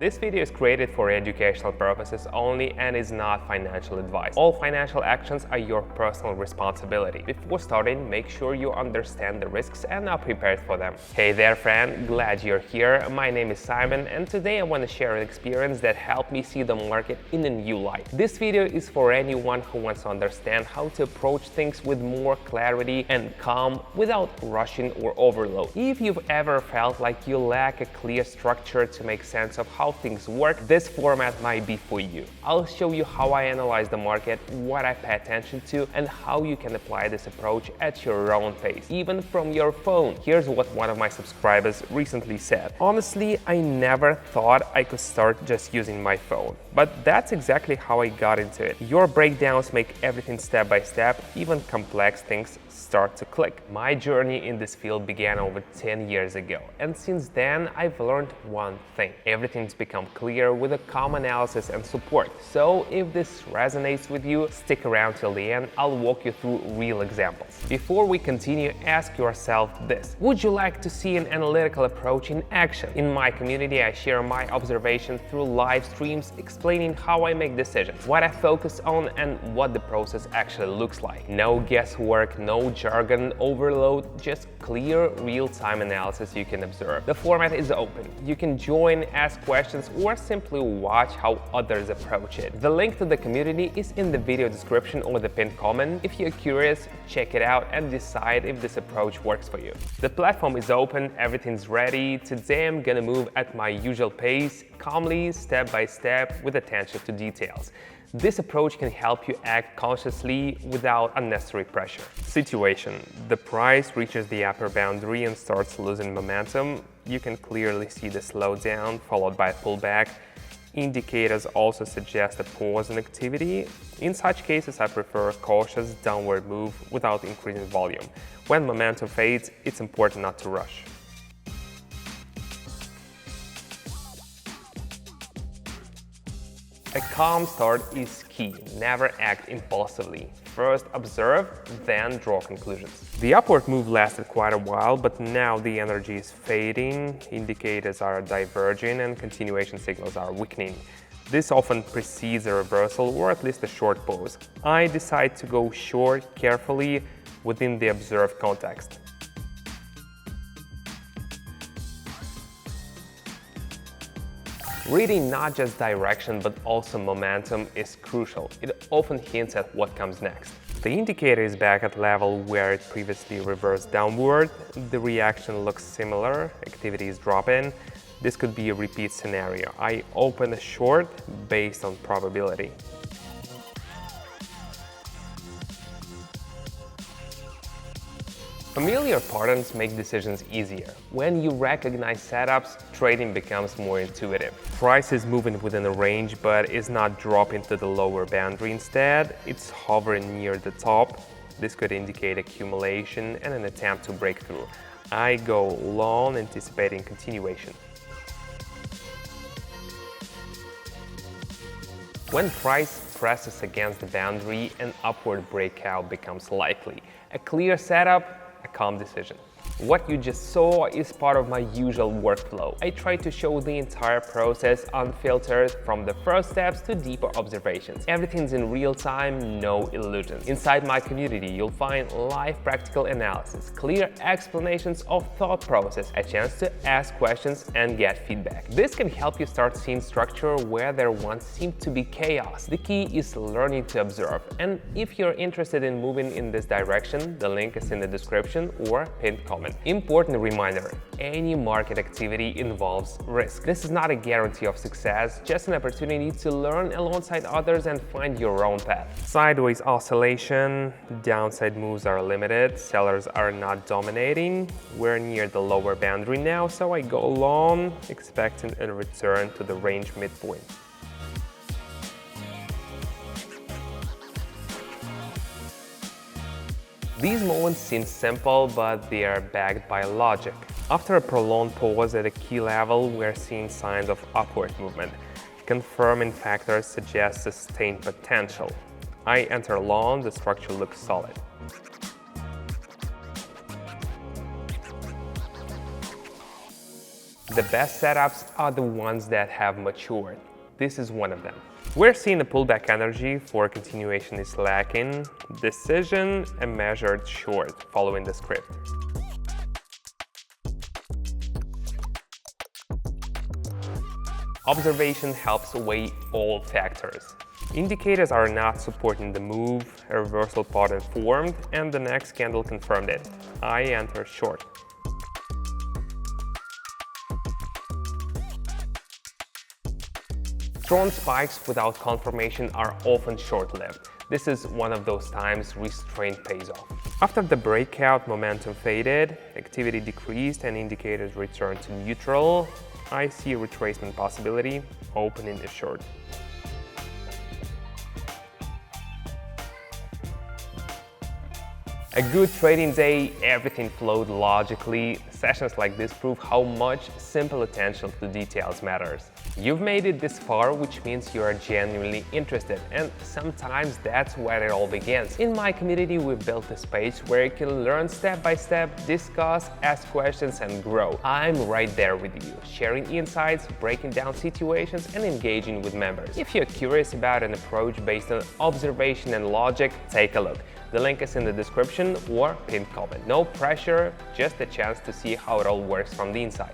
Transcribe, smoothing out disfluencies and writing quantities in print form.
This video is created for educational purposes only and is not financial advice. All financial actions are your personal responsibility. Before starting, make sure you understand the risks and are prepared for them. Hey there friend, glad you're here. My name is Simon and today I want to share an experience that helped me see the market in a new light. This video is for anyone who wants to understand how to approach things with more clarity and calm without rushing or overload. If you've ever felt like you lack a clear structure to make sense of how things work, this format might be for you. I'll show you how I analyze the market, what I pay attention to, and how you can apply this approach at your own pace, even from your phone. Here's what one of my subscribers recently said. Honestly, I never thought I could start just using my phone, but that's exactly how I got into it. Your breakdowns make everything step by step, even complex things start to click. My journey in this field began over 10 years ago, and since then I've learned one thing. Everything's become clear with a calm analysis and support. So if this resonates with you, stick around till the end. I'll walk you through real examples. Before we continue, ask yourself this: would you like to see an analytical approach in action? In my community, I share my observations through live streams explaining how I make decisions, what I focus on, and what the process actually looks like. No guesswork, no jargon overload, just clear real-time analysis you can observe. The format is open. You can join, ask questions, or simply watch how others approach it. The link to the community is in the video description or the pinned comment. If you're curious, check it out and decide if this approach works for you. The platform is open, everything's ready. Today I'm gonna move at my usual pace, calmly, step by step, with attention to details. This approach can help you act consciously without unnecessary pressure. Situation: the price reaches the upper boundary and starts losing momentum. You can clearly see the slowdown followed by a pullback. Indicators also suggest a pause in activity. In such cases, I prefer a cautious downward move without increasing volume. When momentum fades, it's important not to rush. A calm start is key. Never act impulsively. First observe, then draw conclusions. The upward move lasted quite a while, but now the energy is fading, indicators are diverging, and continuation signals are weakening. This often precedes a reversal or at least a short pause. I decide to go short carefully within the observed context. Reading not just direction but also momentum is crucial. It often hints at what comes next. The indicator is back at level where it previously reversed downward. The reaction looks similar, activity is dropping. This could be a repeat scenario. I open a short based on probability. Familiar patterns make decisions easier. When you recognize setups, trading becomes more intuitive. Price is moving within a range but is not dropping to the lower boundary. Instead, it's hovering near the top. This could indicate accumulation and an attempt to break through. I go long, anticipating continuation. When price presses against the boundary, an upward breakout becomes likely. A clear setup, a calm decision. What you just saw is part of my usual workflow. I try to show the entire process unfiltered, from the first steps to deeper observations. Everything's in real time, no illusions. Inside my community, you'll find live practical analysis, clear explanations of thought process, a chance to ask questions and get feedback. This can help you start seeing structure where there once seemed to be chaos. The key is learning to observe. And if you're interested in moving in this direction, the link is in the description or pinned comment. Important reminder: any market activity involves risk. This is not a guarantee of success, just an opportunity to learn alongside others and find your own path. Sideways oscillation, downside moves are limited, sellers are not dominating. We're near the lower boundary now, so I go long, expecting a return to the range midpoint. These moments seem simple, but they are backed by logic. After a prolonged pause at a key level, we're seeing signs of upward movement. Confirming factors suggest sustained potential. I enter long, the structure looks solid. The best setups are the ones that have matured. This is one of them. We're seeing the pullback energy for continuation is lacking, decision and measured short following the script. Observation helps weigh all factors. Indicators are not supporting the move, a reversal pattern formed, and the next candle confirmed it. I enter short. Strong spikes without confirmation are often short-lived. This is one of those times restraint pays off. After the breakout, momentum faded, activity decreased, and indicators returned to neutral. I see a retracement possibility, opening is short. A good trading day, everything flowed logically. Sessions like this prove how much simple attention to details matters. You've made it this far, which means you are genuinely interested, and sometimes that's where it all begins. In my community, we've built a space where you can learn step by step, discuss, ask questions, and grow. I'm right there with you, sharing insights, breaking down situations, and engaging with members. If you're curious about an approach based on observation and logic, take a look. The link is in the description or pinned comment. No pressure, just a chance to see how it all works from the inside.